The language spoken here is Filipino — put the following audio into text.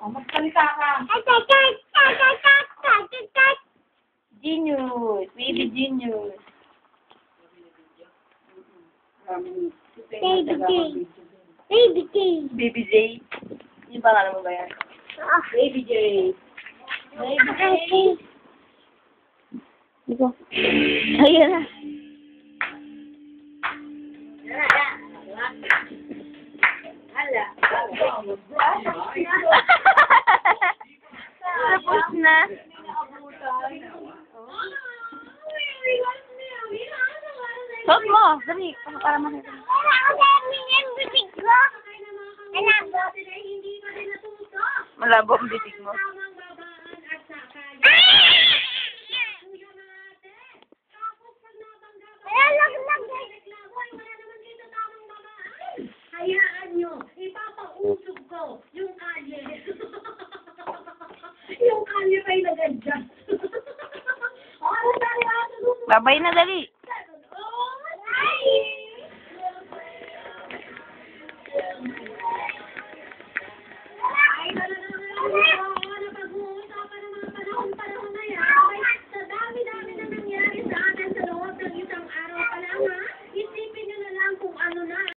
Oh, magsalita ka. Genius. Baby Genius. Baby J. Baby J. Baby J. Yung pangalan mo ba yan? Baby J. Baby J. Ito. Ayan na. Tapos na. Suot mo. Dali. Para makita mo. Malabo ang bibig mo. Hayaan nyo, ipapausog ko yung kalye. Yung kalye pa'y nag-adjust. Babay na dali.